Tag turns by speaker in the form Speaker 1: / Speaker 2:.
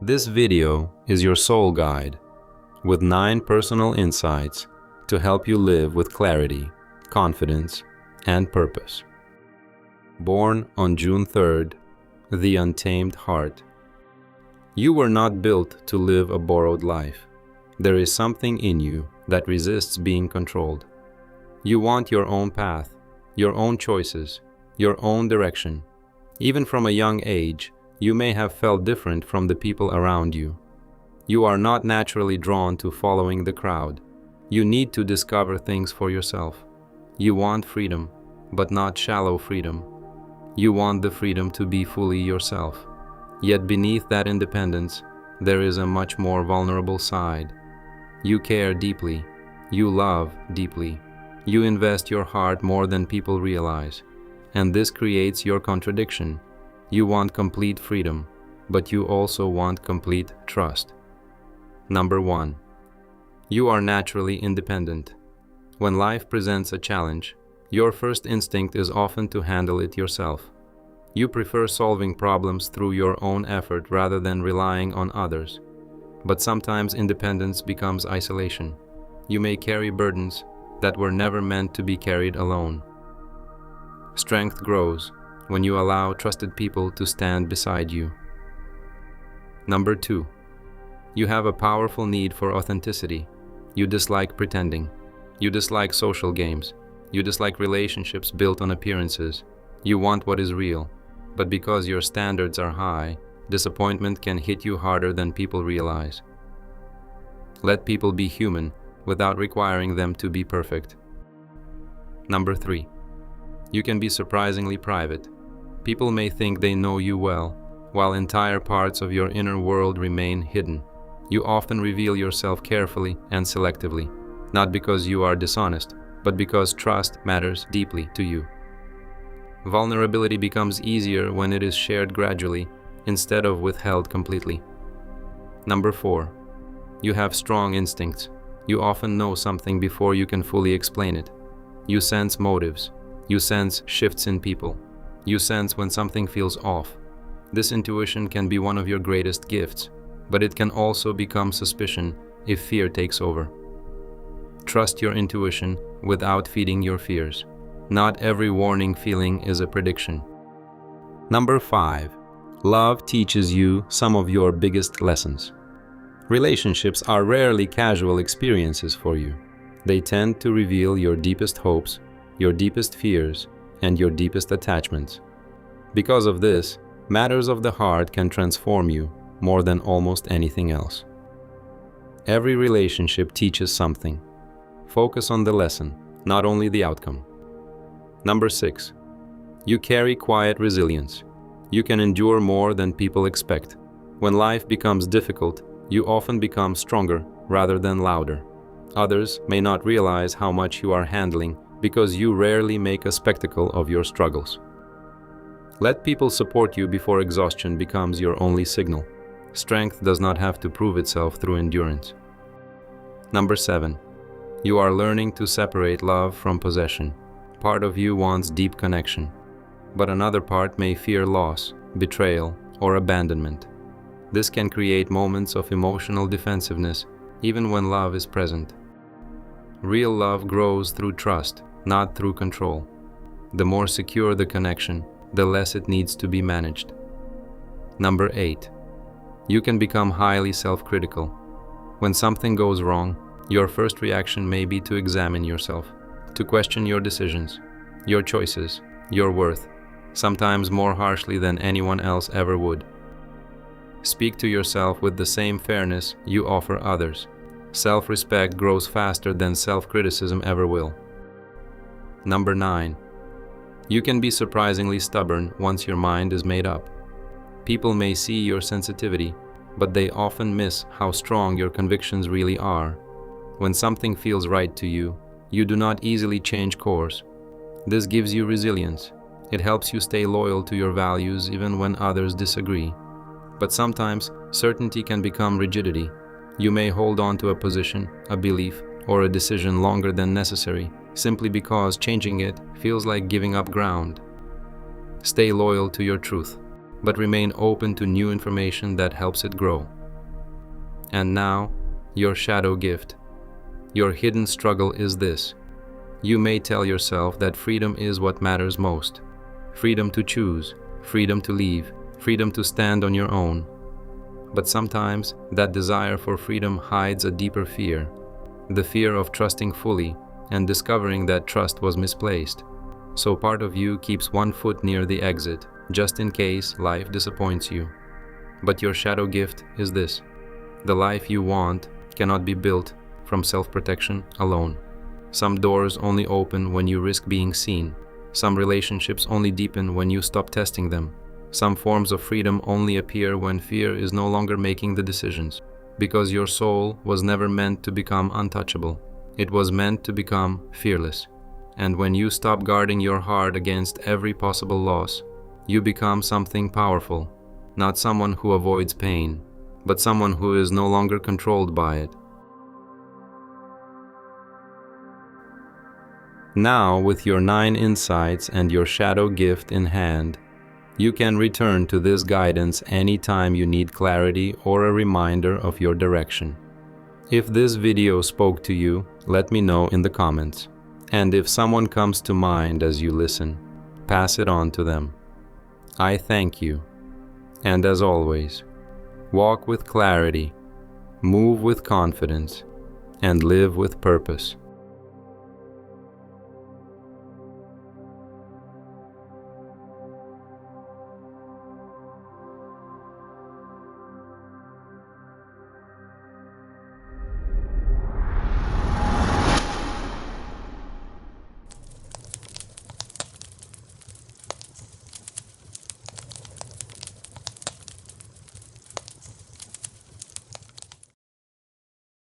Speaker 1: This video is your soul guide with 9 personal insights to help you live with clarity, confidence, and purpose. Born on June 3rd, the Untamed Heart. You were not built to live a borrowed life. There is something in you that resists being controlled. You want your own path, your own choices, your own direction. Even from a young age, you may have felt different from the people around you. You are not naturally drawn to following the crowd. You need to discover things for yourself. You want freedom, but not shallow freedom. You want the freedom to be fully yourself. Yet beneath that independence, there is a much more vulnerable side. You care deeply. You love deeply. You invest your heart more than people realize. And this creates your contradiction. You want complete freedom, but you also want complete trust. Number 1. You are naturally independent. When life presents a challenge, your first instinct is often to handle it yourself. You prefer solving problems through your own effort rather than relying on others. But sometimes independence becomes isolation. You may carry burdens that were never meant to be carried alone. Strength grows when you allow trusted people to stand beside you. Number 2. You have a powerful need for authenticity. You dislike pretending. You dislike social games. You dislike relationships built on appearances. You want what is real. But because your standards are high, disappointment can hit you harder than people realize. Let people be human without requiring them to be perfect. Number 3. You can be surprisingly private. People may think they know you well, while entire parts of your inner world remain hidden. You often reveal yourself carefully and selectively, not because you are dishonest, but because trust matters deeply to you. Vulnerability becomes easier when it is shared gradually, instead of withheld completely. Number 4. You have strong instincts. You often know something before you can fully explain it. You sense motives. You sense shifts in people. You sense when something feels off. This intuition can be one of your greatest gifts, but it can also become suspicion if fear takes over. Trust your intuition without feeding your fears. Not every warning feeling is a prediction. Number 5. Love teaches you some of your biggest lessons. Relationships are rarely casual experiences for you. They tend to reveal your deepest hopes, your deepest fears, and your deepest attachments. Because of this, matters of the heart can transform you more than almost anything else. Every relationship teaches something. Focus on the lesson, not only the outcome. Number 6. You carry quiet resilience. You can endure more than people expect. When life becomes difficult, you often become stronger rather than louder. Others may not realize how much you are handling because you rarely make a spectacle of your struggles. Let people support you before exhaustion becomes your only signal. Strength does not have to prove itself through endurance. Number 7. You are learning to separate love from possession. Part of you wants deep connection, but another part may fear loss, betrayal, or abandonment. This can create moments of emotional defensiveness, even when love is present. Real love grows through trust, not through control. The more secure the connection, the less it needs to be managed. Number 8. You can become highly self-critical. When something goes wrong, your first reaction may be to examine yourself, to question your decisions, your choices, your worth, sometimes more harshly than anyone else ever would. Speak to yourself with the same fairness you offer others. Self-respect grows faster than self-criticism ever will. Number 9. You can be surprisingly stubborn once your mind is made up. People may see your sensitivity, but they often miss how strong your convictions really are. When something feels right to you, you do not easily change course. This gives you resilience. It helps you stay loyal to your values even when others disagree. But sometimes, certainty can become rigidity. You may hold on to a position, a belief, or a decision longer than necessary, simply because changing it feels like giving up ground. Stay loyal to your truth. but remain open to new information that helps it grow. And now, your shadow gift. Your hidden struggle is this. You may tell yourself that freedom is what matters most. Freedom to choose, freedom to leave, freedom to stand on your own. But sometimes that desire for freedom hides a deeper fear, the fear of trusting fully and discovering that trust was misplaced. So part of you keeps one foot near the exit, just in case life disappoints you. But your shadow gift is this. The life you want cannot be built from self-protection alone. Some doors only open when you risk being seen. Some relationships only deepen when you stop testing them. Some forms of freedom only appear when fear is no longer making the decisions. Because your soul was never meant to become untouchable. It was meant to become fearless. And when you stop guarding your heart against every possible loss, you become something powerful. Not someone who avoids pain, but someone who is no longer controlled by it. Now, with your 9 insights and your shadow gift in hand, you can return to this guidance anytime you need clarity or a reminder of your direction. If this video spoke to you, let me know in the comments. And if someone comes to mind as you listen, pass it on to them. I thank you. And as always, walk with clarity, move with confidence, and live with purpose.